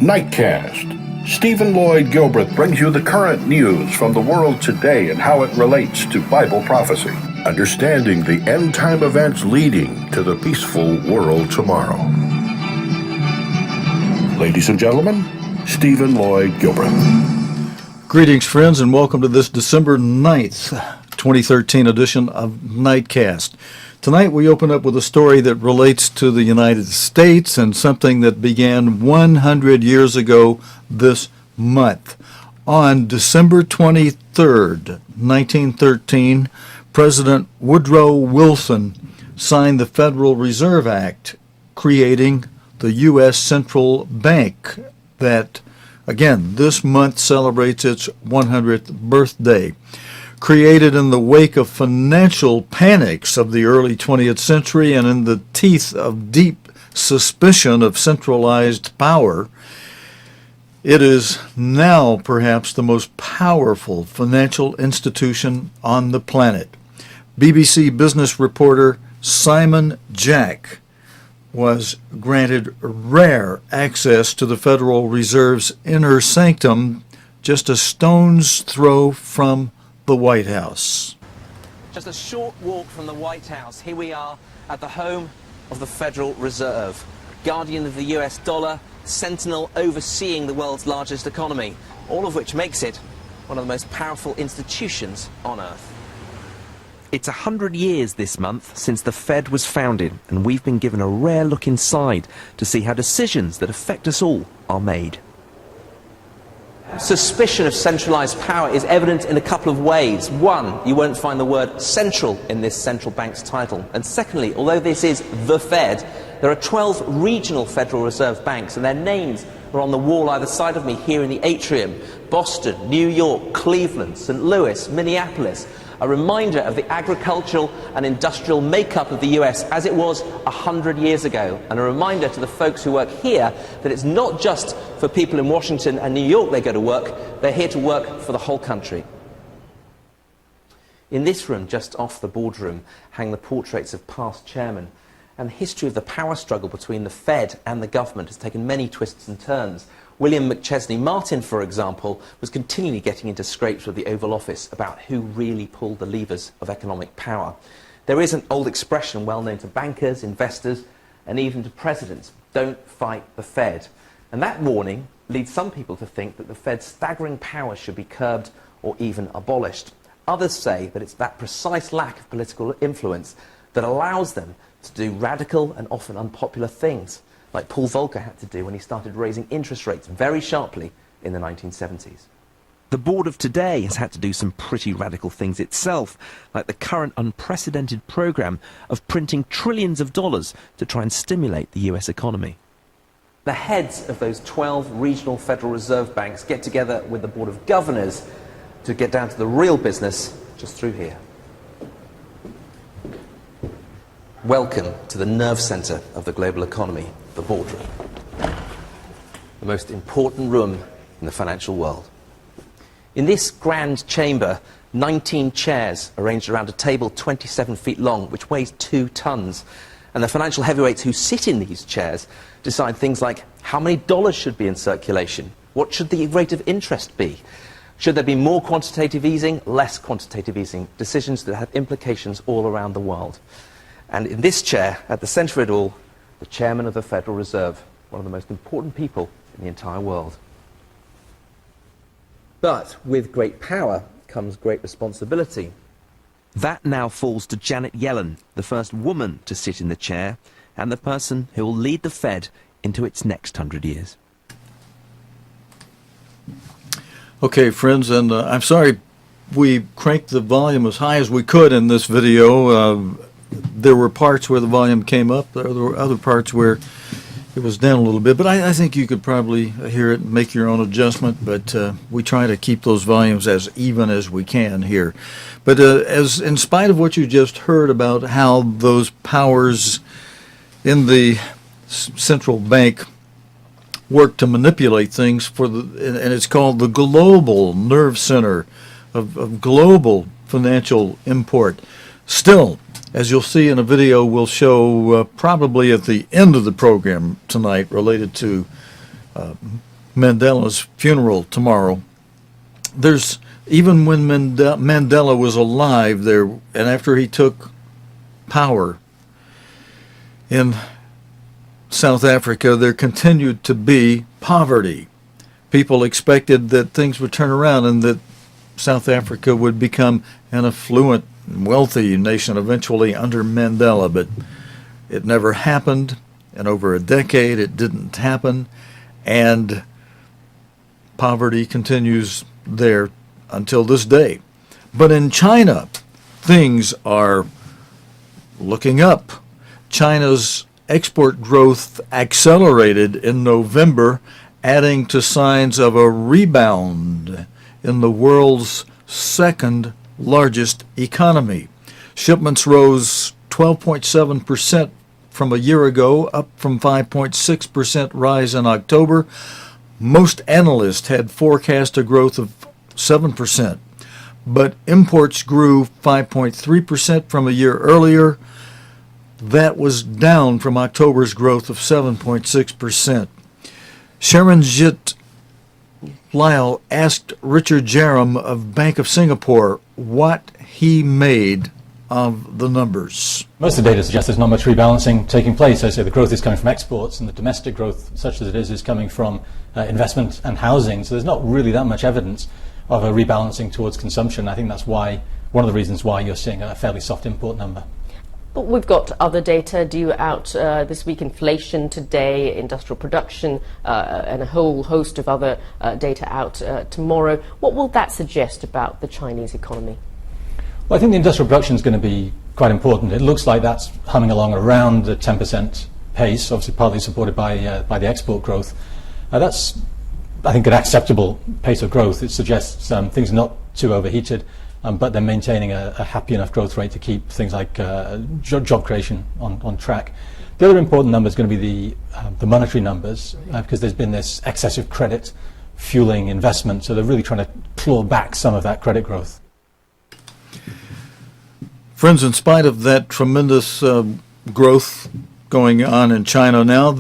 Nightcast. Stephen Lloyd Gilbreth brings you the current news from the world today and how it relates to Bible prophecy. Understanding the end-time events leading to the peaceful world tomorrow. Ladies and gentlemen, Stephen Lloyd Gilbreth. Greetings, friends, and welcome to this December 9th, 2013 edition of Nightcast. Tonight we open up with a story that relates to the United States and something that began 100 years ago this month. On December 23rd, 1913, President Woodrow Wilson signed the Federal Reserve Act, creating the U.S. Central Bank that, again, this month celebrates its 100th birthday. Created in the wake of financial panics of the early 20th century and in the teeth of deep suspicion of centralized power, it is now perhaps the most powerful financial institution on the planet. BBC business reporter Simon Jack was granted rare access to the Federal Reserve's inner sanctum, just a stone's throw from the White House. Just a short walk from the White House. Here we are at the home of the Federal Reserve, guardian of the US dollar, sentinel overseeing the world's largest economy, all of which makes it one of the most powerful institutions on earth. It's 100 years this month since the Fed was founded, and we've been given a rare look inside to see how decisions that affect us all are made. Suspicion of centralized power is evident in a couple of ways. One, you won't find the word central in this central bank's title. And secondly, although this is the Fed, there are 12 regional Federal Reserve banks, and their names are on the wall either side of me here in the atrium. Boston, New York, Cleveland, St. Louis, Minneapolis. A reminder of the agricultural and industrial makeup of the US as it was 100 years ago, and a reminder to the folks who work here that it's not just for people in Washington and New York they go to work, they're here to work for the whole country. In this room, just off the boardroom, hang the portraits of past chairmen, and the history of the power struggle between the Fed and the government has taken many twists and turns. William McChesney Martin, for example, was continually getting into scrapes with the Oval Office about who really pulled the levers of economic power. There is an old expression well known to bankers, investors, and even to presidents: don't fight the Fed. And that warning leads some people to think that the Fed's staggering power should be curbed or even abolished. Others say that it's that precise lack of political influence that allows them to do radical and often unpopular things, like Paul Volcker had to do when he started raising interest rates very sharply in the 1970s. The board of today has had to do some pretty radical things itself, like the current unprecedented program of printing trillions of dollars to try and stimulate the US economy. The heads of those 12 regional Federal Reserve banks get together with the Board of Governors to get down to the real business just through here. Welcome to the nerve center of the global economy, the boardroom. The most important room in the financial world. In this grand chamber, 19 chairs arranged around a table 27 feet long, which weighs 2 tons. And the financial heavyweights who sit in these chairs decide things like how many dollars should be in circulation, what should the rate of interest be, should there be more quantitative easing, less quantitative easing, decisions that have implications all around the world. And in this chair, at the center of it all, the chairman of the Federal Reserve, one of the most important people in the entire world. But with great power comes great responsibility. That now falls to Janet Yellen, the first woman to sit in the chair, and the person who will lead the Fed into its next 100 years. Okay, friends, and I'm sorry we cranked the volume as high as we could in this video. There were parts where the volume came up. There were other parts where it was down a little bit. But I think you could probably hear it and make your own adjustment. But we try to keep those volumes as even as we can here. But as in spite of what you just heard about how those powers in the central bank work to manipulate things for and it's called the global nerve center of global financial import. Still, as you'll see in a video we'll show probably at the end of the program tonight related to Mandela's funeral tomorrow. There's, even when Mandela was alive there, and after he took power in South Africa, there continued to be poverty. People expected that things would turn around and that South Africa would become an affluent, wealthy nation eventually under Mandela, but it never happened. In over a decade, it didn't happen, and poverty continues there until this day. But in China, things are looking up. China's export growth accelerated in November, adding to signs of a rebound in the world's second largest economy. Shipments rose 12.7% from a year ago, up from 5.6% rise in October. Most analysts had forecast a growth of 7%, but imports grew 5.3% from a year earlier. That was down from October's growth of 7.6%. Sharonjit Lyle asked Richard Jerram of Bank of Singapore what he made of the numbers. Most of the data suggests there's not much rebalancing taking place. I say the growth is coming from exports, and the domestic growth, such as it is coming from investment and housing. So there's not really that much evidence of a rebalancing towards consumption. I think that's why, one of the reasons why you're seeing a fairly soft import number. But we've got other data due out this week, inflation today, industrial production, and a whole host of other data out tomorrow. What will that suggest about the Chinese economy? Well, I think the industrial production is going to be quite important. It looks like that's humming along around the 10% pace, obviously partly supported by the export growth. That's, I think, an acceptable pace of growth. It suggests things are not too overheated, but they're maintaining a happy enough growth rate to keep things like job creation on track. The other important number is going to be the monetary numbers, because there's been this excessive credit fueling investment, so they're really trying to claw back some of that credit growth. Friends, in spite of that tremendous growth going on in China now,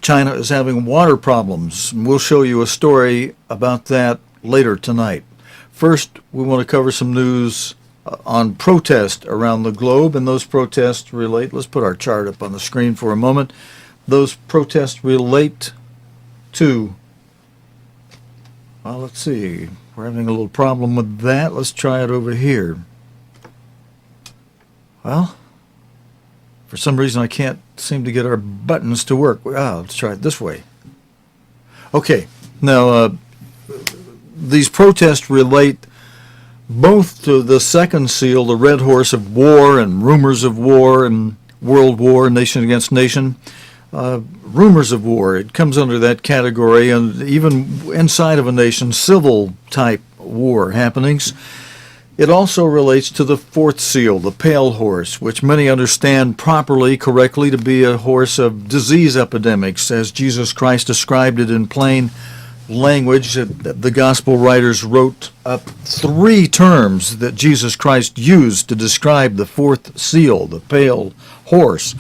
China is having water problems. We'll show you a story about that later tonight. First, we want to cover some news on protest around the globe, and those protests relate, let's put our chart up on the screen for a moment. Those protests relate to, well, let's see, we're having a little problem with that. Let's try it over here. Well, for some reason I can't seem to get our buttons to work. Let's try it this way. Okay, now these protests relate both to the second seal, the red horse of war and rumors of war and world war, nation against nation. Rumors of war, it comes under that category, and even inside of a nation, civil type war happenings. It also relates to the fourth seal, the pale horse, which many understand properly, correctly, to be a horse of disease epidemics, as Jesus Christ described it in plain language. The gospel writers wrote up three terms that Jesus Christ used to describe the fourth seal, the pale horse.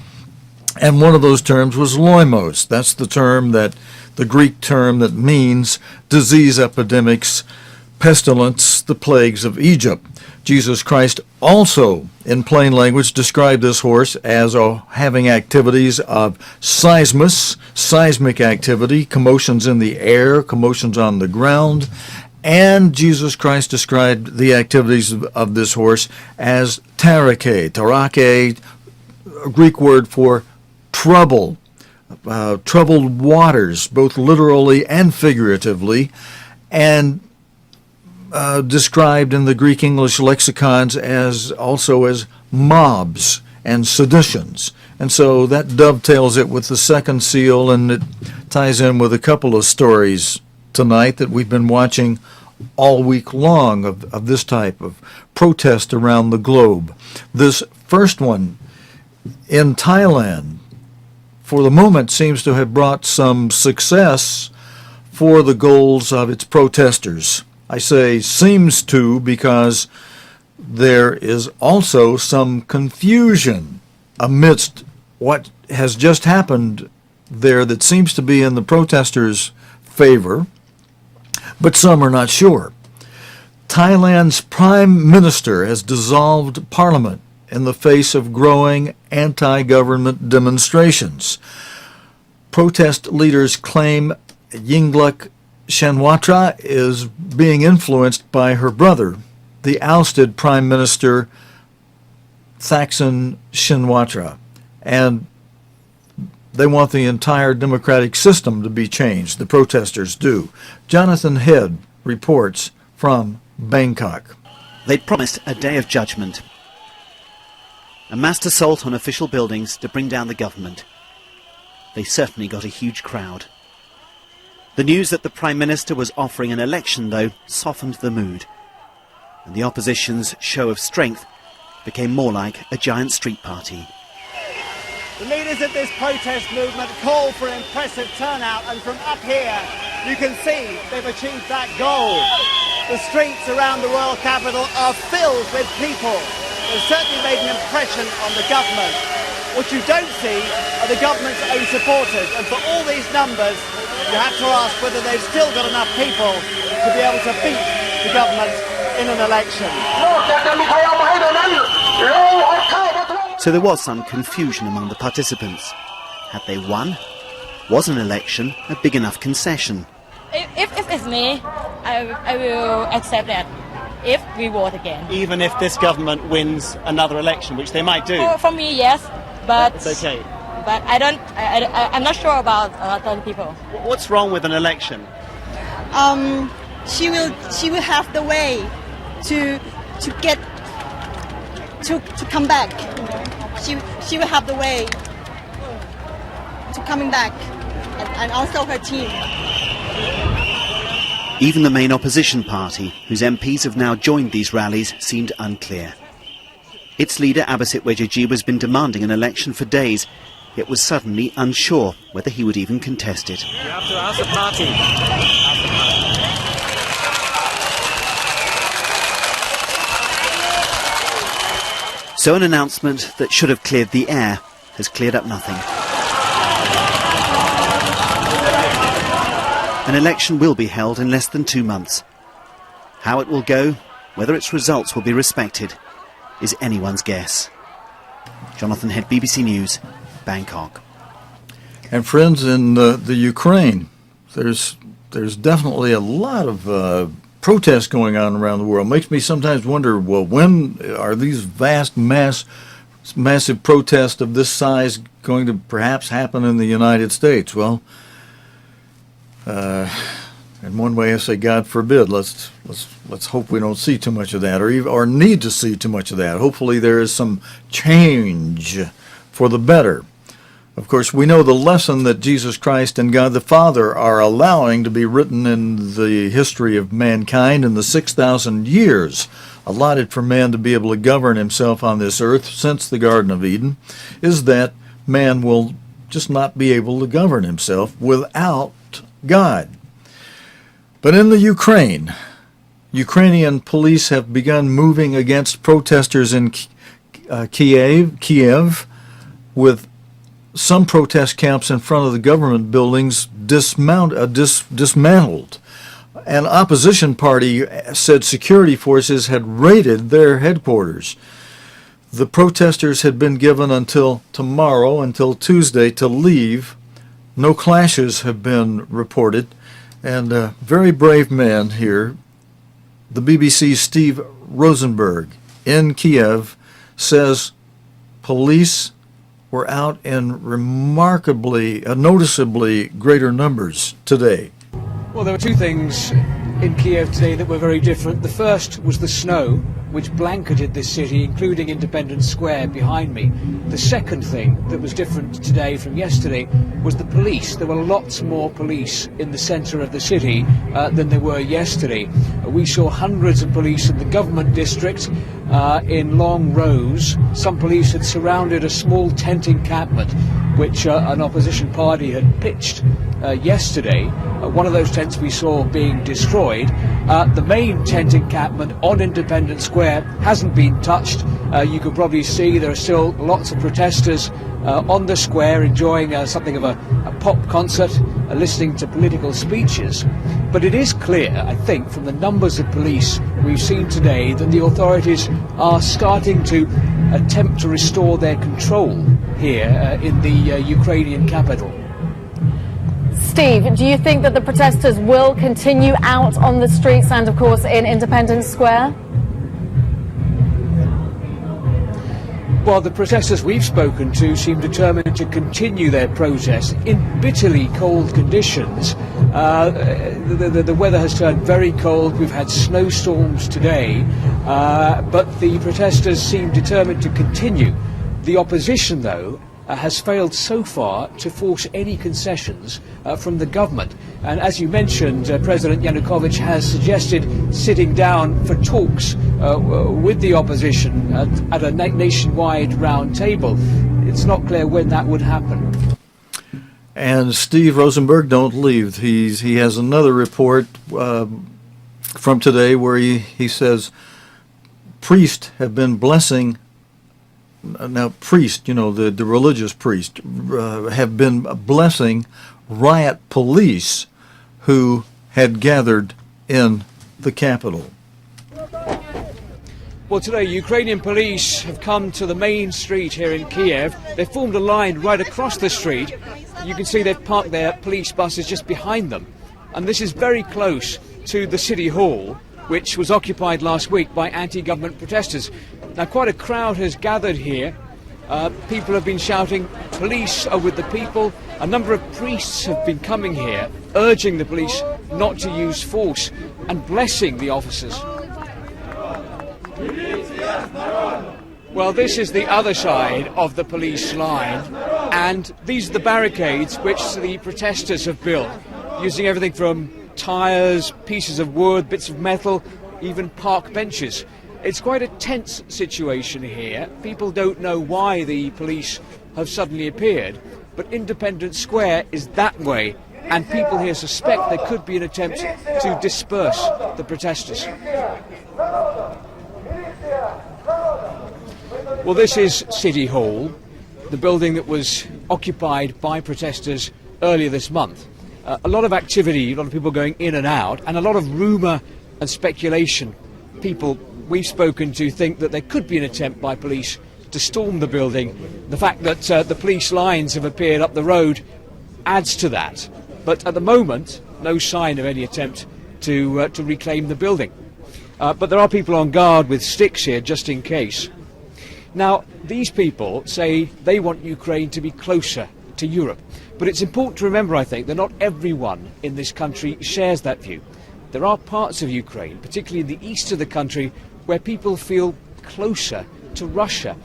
And one of those terms was loimos. That's the Greek term that means disease epidemics, pestilence, the plagues of Egypt. Jesus Christ also, in plain language, described this horse as having activities of seismic activity, commotions in the air, commotions on the ground, and Jesus Christ described the activities of this horse as tarake, a Greek word for trouble, troubled waters, both literally and figuratively, and described in the Greek English lexicons as mobs and seditions. And so that dovetails it with the second seal, and it ties in with a couple of stories tonight that we've been watching all week long of this type of protest around the globe. This first one in Thailand, for the moment, seems to have brought some success for the goals of its protesters. I say seems to because there is also some confusion amidst what has just happened there that seems to be in the protesters' favor, but some are not sure. Thailand's prime minister has dissolved parliament in the face of growing anti-government demonstrations. Protest leaders claim Yingluck Shinawatra is being influenced by her brother, the ousted Prime Minister Thaksin Shinawatra, and they want the entire democratic system to be changed. The protesters do. Jonathan Head reports from Bangkok. They'd promised a day of judgment, a massed assault on official buildings to bring down the government. They certainly got a huge crowd. The news that the Prime Minister was offering an election, though, softened the mood, and the opposition's show of strength became more like a giant street party. The leaders of this protest movement call for an impressive turnout, and from up here you can see they've achieved that goal. The streets around the royal capital are filled with people. They've certainly made an impression on the government. What you don't see are the government's own supporters, and for all these numbers you have to ask whether they've still got enough people to be able to beat the government in an election. So there was some confusion among the participants. Had they won? Was an election a big enough concession? If it's me, I will accept that if we vote again. Even if this government wins another election, which they might do? For me, yes, but it's okay. But I'm not sure about other people. What's wrong with an election? She will have the way to come back. She will have the way to coming back, and also her team. Even the main opposition party, whose MPs have now joined these rallies, seemed unclear. Its leader, Abasit Wejajiwa, has been demanding an election for days, yet was suddenly unsure whether he would even contest it. You have to ask the party. So an announcement that should have cleared the air has cleared up nothing. An election will be held in less than 2 months. How it will go, whether its results will be respected, is anyone's guess. Jonathan Head, BBC News, Bangkok. And friends, in the Ukraine, there's definitely a lot of protests going on around the world. Makes me sometimes wonder, well, when are these massive protests of this size going to perhaps happen in the United States? Well, in one way I say, God forbid. Let's hope we don't see too much of that, or need to see too much of that. Hopefully there is some change for the better. Of course, we know the lesson that Jesus Christ and God the Father are allowing to be written in the history of mankind in the 6,000 years allotted for man to be able to govern himself on this earth since the Garden of Eden, is that man will just not be able to govern himself without God. But in the Ukrainian police have begun moving against protesters in Kiev, with some protest camps in front of the government buildings dismantled. An opposition party said security forces had raided their headquarters. The protesters had been given until tomorrow, until Tuesday, to leave. No clashes have been reported. And a very brave man here, the BBC's Steve Rosenberg in Kiev, says police were out in noticeably greater numbers today. Well, there were two things in Kiev today that were very different. The first was the snow, which blanketed this city, including Independence Square behind me. The second thing that was different today from yesterday was the police. There were lots more police in the centre of the city than there were yesterday. We saw hundreds of police in the government district in long rows. Some police had surrounded a small tent encampment which an opposition party had pitched yesterday. One of those tents we saw being destroyed. The main tent encampment on Independence Square hasn't been touched. You could probably see there are still lots of protesters on the square enjoying something of a pop concert, listening to political speeches. But it is clear, I think, from the numbers of police we've seen today that the authorities are starting to attempt to restore their control here in the Ukrainian capital. Steve, do you think that the protesters will continue out on the streets and, of course, in Independence Square? Well, the protesters we've spoken to seem determined to continue their protest in bitterly cold conditions. The weather has turned very cold. We've had snowstorms today, but the protesters seem determined to continue. The opposition, though, has failed so far to force any concessions from the government. And as you mentioned, President Yanukovych has suggested sitting down for talks with the opposition at a nationwide round table. It's not clear when that would happen. And Steve Rosenberg, don't leave. He has another report from today where he says priests have been blessing. Now, priests, the religious priests, have been blessing riot police who had gathered in the capital. Well, today, Ukrainian police have come to the main street here in Kiev. They've formed a line right across the street. You can see they've parked their police buses just behind them. And this is very close to the City Hall, which was occupied last week by anti-government protesters. Now, quite a crowd has gathered here. People have been shouting, "Police are with the people." A number of priests have been coming here, urging the police not to use force and blessing the officers. Well, this is the other side of the police line, and these are the barricades which the protesters have built, using everything from tyres, pieces of wood, bits of metal, even park benches. It's quite a tense situation here. People don't know why the police have suddenly appeared, but Independence Square is that way, and people here suspect there could be an attempt to disperse the protesters. Well, this is City Hall, the building that was occupied by protesters earlier this month. A lot of activity, a lot of people going in and out, and a lot of rumour and speculation. People we've spoken to think that there could be an attempt by police to storm the building. The fact that the police lines have appeared up the road adds to that. But at the moment, no sign of any attempt to reclaim the building. But there are people on guard with sticks here just in case. Now, these people say they want Ukraine to be closer to Europe. But it's important to remember, I think, that not everyone in this country shares that view. There are parts of Ukraine, particularly in the east of the country, where people feel closer to Russia.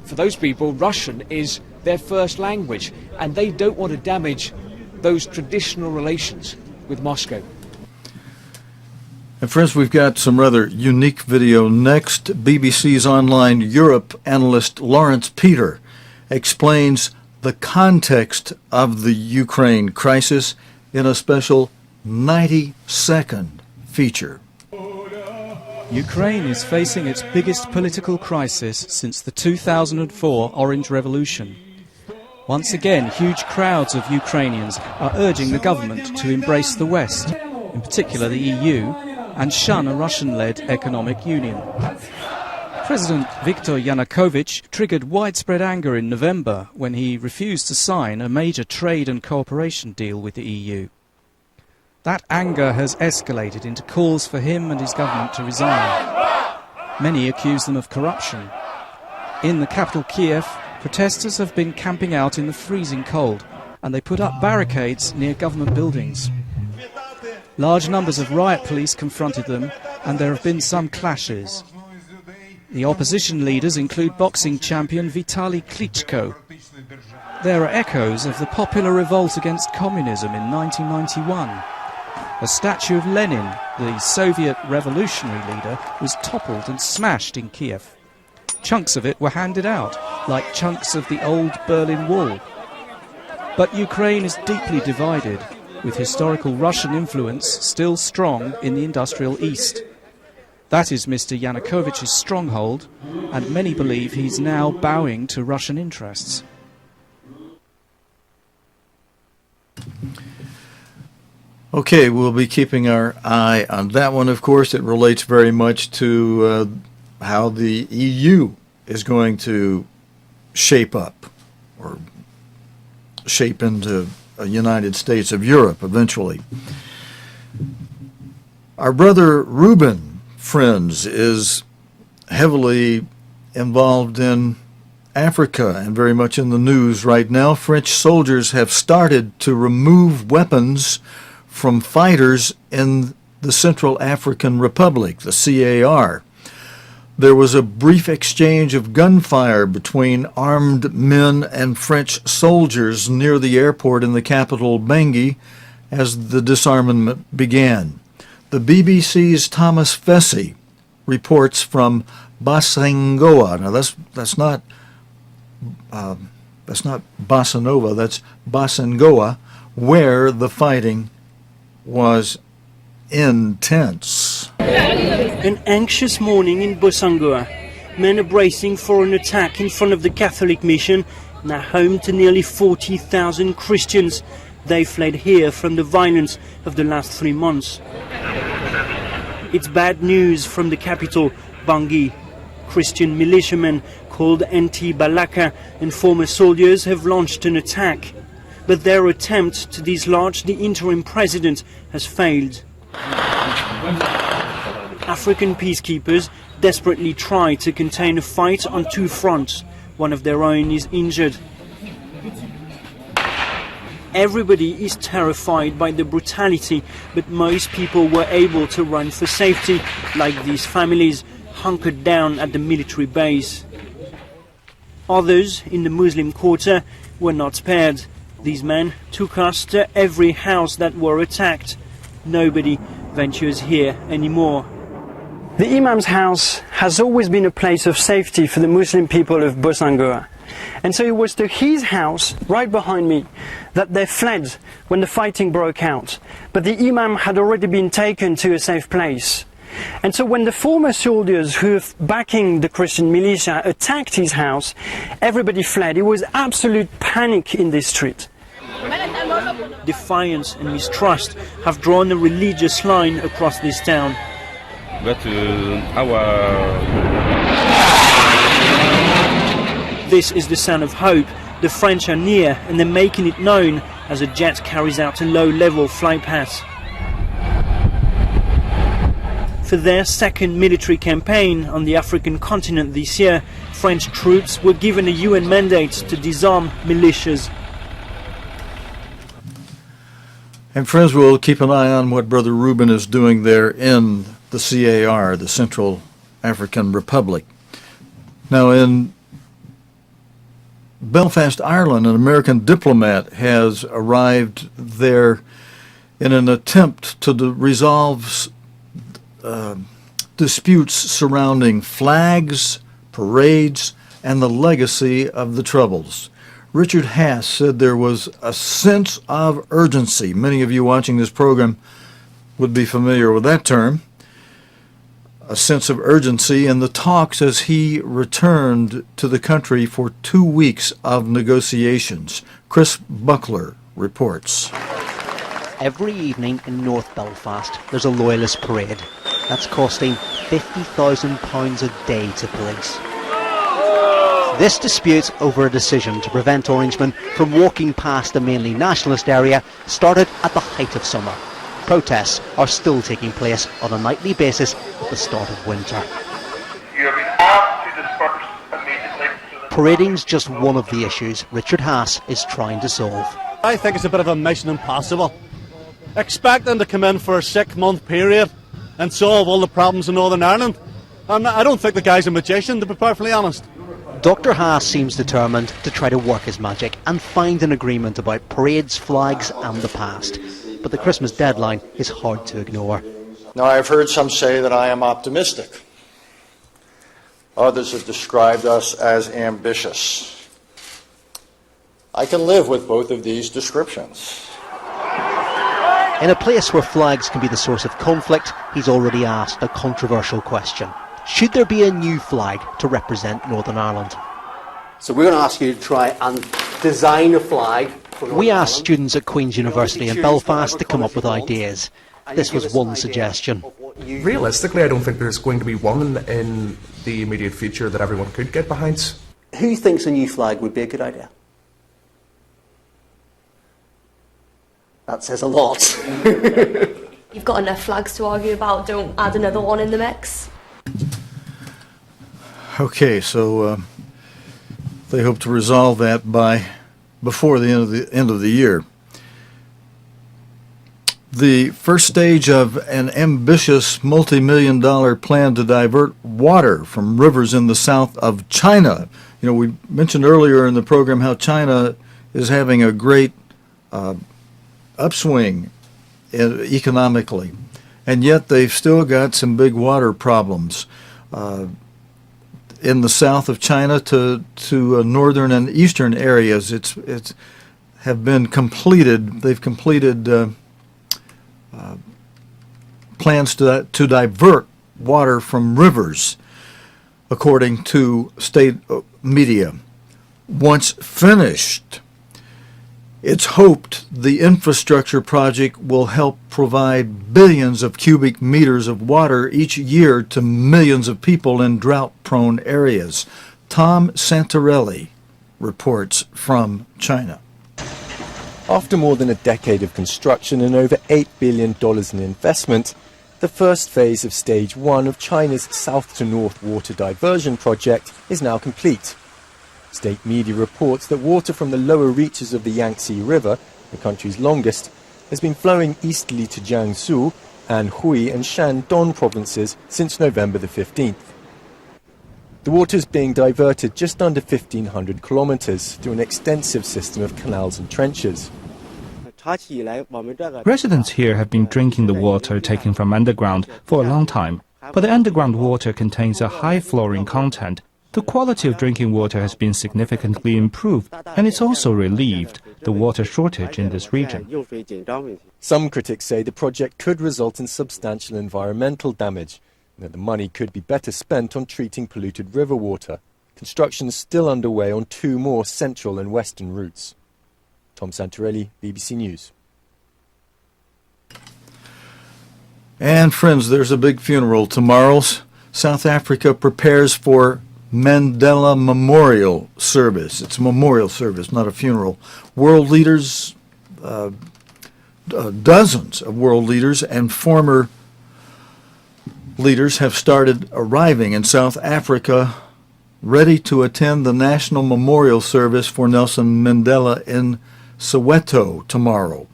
For those people, Russian is their first language, and they don't want to damage those traditional relations with Moscow. And friends, we've got some rather unique video next. BBC's online Europe analyst Lawrence Peter explains the context of the Ukraine crisis in a special 90-second feature. Ukraine is facing its biggest political crisis since the 2004 Orange Revolution. Once again, huge crowds of Ukrainians are urging the government to embrace the West, in particular the EU, and shun a Russian-led economic union. President Viktor Yanukovych triggered widespread anger in November when he refused to sign a major trade and cooperation deal with the EU. That anger has escalated into calls for him and his government to resign. Many accuse them of corruption. In the capital Kiev, protesters have been camping out in the freezing cold, and they put up barricades near government buildings. Large numbers of riot police confronted them, and there have been some clashes. The opposition leaders include boxing champion Vitaly Klitschko. There are echoes of the popular revolt against communism in 1991. A statue of Lenin, the Soviet revolutionary leader, was toppled and smashed in Kiev. Chunks of it were handed out, like chunks of the old Berlin Wall. But Ukraine is deeply divided, with historical Russian influence still strong in the industrial east. That is Mr. Yanukovych's stronghold, and many believe he's now bowing to Russian interests. Okay, we'll be keeping our eye on that one, of course. It relates very much to how the EU is going to shape up, or shape into a United States of Europe eventually. Our brother Ruben, friends, is heavily involved in Africa and very much in the news right now. French soldiers have started to remove weapons from fighters in the Central African Republic, the CAR. There was a brief exchange of gunfire between armed men and French soldiers near the airport in the capital, Bangui, as the disarmament began. The BBC's Thomas Fessy reports from Basangoa. Now that's not Bossa Nova, that's Basangoa, where the fighting was intense. An anxious morning in Bosangoa. Men are bracing for an attack in front of the Catholic mission, now home to nearly 40,000 Christians. They fled here from the violence of the last 3 months. It's bad news from the capital, Bangui. Christian militiamen called Anti-Balaka and former soldiers have launched an attack. But their attempt to dislodge the interim president has failed. African peacekeepers desperately try to contain a fight on two fronts. One of their own is injured. Everybody is terrified by the brutality, but most people were able to run for safety, like these families hunkered down at the military base. Others in the Muslim quarter were not spared. These men took us to every house that were attacked. Nobody ventures here anymore. The Imam's house has always been a place of safety for the Muslim people of Bosangoa. And so it was to his house, right behind me, that they fled when the fighting broke out. But the Imam had already been taken to a safe place. And so when the former soldiers who were backing the Christian militia attacked his house, everybody fled. It was absolute panic in this street. Defiance and mistrust have drawn a religious line across this town. But This is the sound of hope. The French are near and they're making it known as a jet carries out a low-level flight pass. For their second military campaign on the African continent this year, French troops were given a UN mandate to disarm militias. And friends, we'll keep an eye on what Brother Ruben is doing there in the CAR, the Central African Republic. Now, in Belfast, Ireland, an American diplomat has arrived there in an attempt to resolve disputes surrounding flags, parades, and the legacy of the Troubles. Richard Haas said there was a sense of urgency. Many of you watching this program would be familiar with that term. A sense of urgency in the talks as he returned to the country for 2 weeks of negotiations. Chris Buckler reports. Every evening in North Belfast, there's a loyalist parade. That's costing £50,000 a day to police. This dispute over a decision to prevent Orangemen from walking past the mainly nationalist area started at the height of summer. Protests are still taking place on a nightly basis at the start of winter. You have been asked to disperse immediately. Parading's just one of the issues Richard Haas is trying to solve. I think it's a bit of a mission impossible. Expect them to come in for a 6-month period and solve all the problems in Northern Ireland. I don't think the guy's a magician, to be perfectly honest. Dr. Haas seems determined to try to work his magic and find an agreement about parades, flags and the past. But the Christmas deadline is hard to ignore. Now, I've heard some say that I am optimistic. Others have described us as ambitious. I can live with both of these descriptions. In a place where flags can be the source of conflict, he's already asked a controversial question. Should there be a new flag to represent Northern Ireland? So we're going to ask you to try and design a flag for Northern We asked Ireland. students at Queen's University in Belfast to come up with ideas. This was one suggestion. Realistically, I don't think there's going to be one in the immediate future that everyone could get behind. Who thinks a new flag would be a good idea? That says a lot. You've got enough flags to argue about, don't add another one in the mix. Okay, so they hope to resolve that before the end of the year. The first stage of an ambitious multi-million-dollar plan to divert water from rivers in the south of China. You know, we mentioned earlier in the program how China is having a great upswing economically, and yet they've still got some big water problems in the south of China to northern and eastern areas. It's have been completed. They've completed plans to divert water from rivers, according to state media. Once finished, it's hoped the infrastructure project will help provide billions of cubic meters of water each year to millions of people in drought-prone areas. Tom Santarelli reports from China. After more than a decade of construction and over $8 billion in investment, the first phase of Stage 1 of China's south-to-north water diversion project is now complete. State media reports that water from the lower reaches of the Yangtze River, the country's longest, has been flowing easterly to Jiangsu, Anhui and Shandong provinces since November the 15th. The water is being diverted just under 1,500 kilometers through an extensive system of canals and trenches. Residents here have been drinking the water taken from underground for a long time, but the underground water contains a high fluorine content. The quality of drinking water has been significantly improved, and it's also relieved the water shortage in this region. Some critics say the project could result in substantial environmental damage, and that the money could be better spent on treating polluted river water. Construction is still underway on 2 more central and western routes. Tom Santarelli, BBC News. And friends, there's a big funeral tomorrow. South Africa prepares for Mandela Memorial Service. It's a memorial service, not a funeral. World leaders, dozens of world leaders and former leaders have started arriving in South Africa, ready to attend the National Memorial Service for Nelson Mandela in Soweto tomorrow.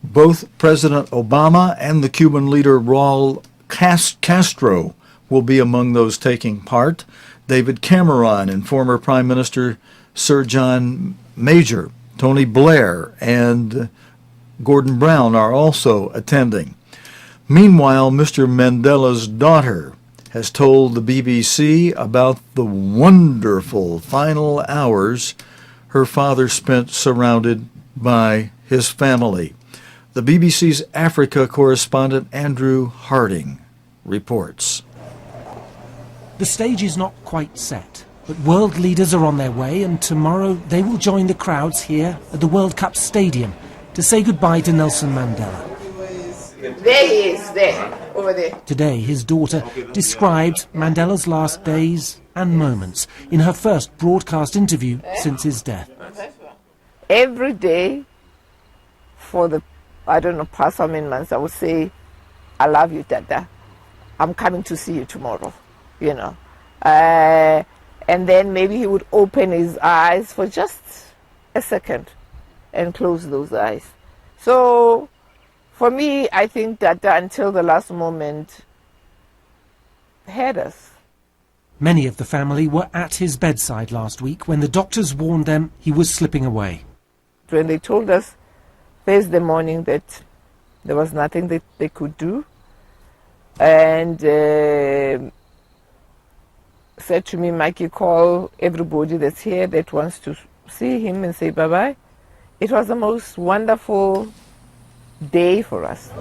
Both President Obama and the Cuban leader Raul Castro will be among those taking part. David Cameron and former Prime Minister Sir John Major, Tony Blair, and Gordon Brown are also attending. Meanwhile, Mr. Mandela's daughter has told the BBC about the wonderful final hours her father spent surrounded by his family. The BBC's Africa correspondent Andrew Harding reports. The stage is not quite set, but world leaders are on their way, and tomorrow they will join the crowds here at the World Cup Stadium to say goodbye to Nelson Mandela. There he is, there, over there. Today, his daughter described Mandela's last days and moments in her first broadcast interview since his death. Every day for the, past how many months, I would say, I love you, Dada. I'm coming to see you tomorrow. And then maybe he would open his eyes for just a second and close those eyes. So for me, I think that until the last moment had us. Many of the family were at his bedside last week when the doctors warned them he was slipping away. When they told us Thursday morning that there was nothing that they could do, and said to me, Mikey, call everybody that's here that wants to see him and say bye-bye. It was the most wonderful day for us.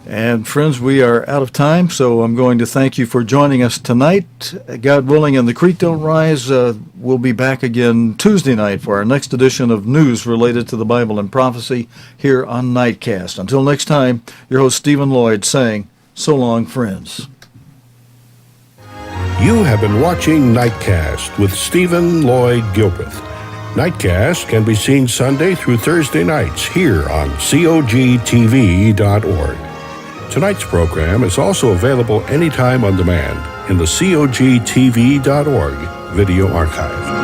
And friends, we are out of time, so I'm going to thank you for joining us tonight. God willing, and the creek don't rise. We'll be back again Tuesday night for our next edition of news related to the Bible and prophecy here on Nightcast. Until next time, your host Stephen Lloyd saying, so long, friends. You have been watching Nightcast with Stephen Lloyd Gilpith. Nightcast can be seen Sunday through Thursday nights here on cogtv.org. Tonight's program is also available anytime on demand in the cogtv.org video archive.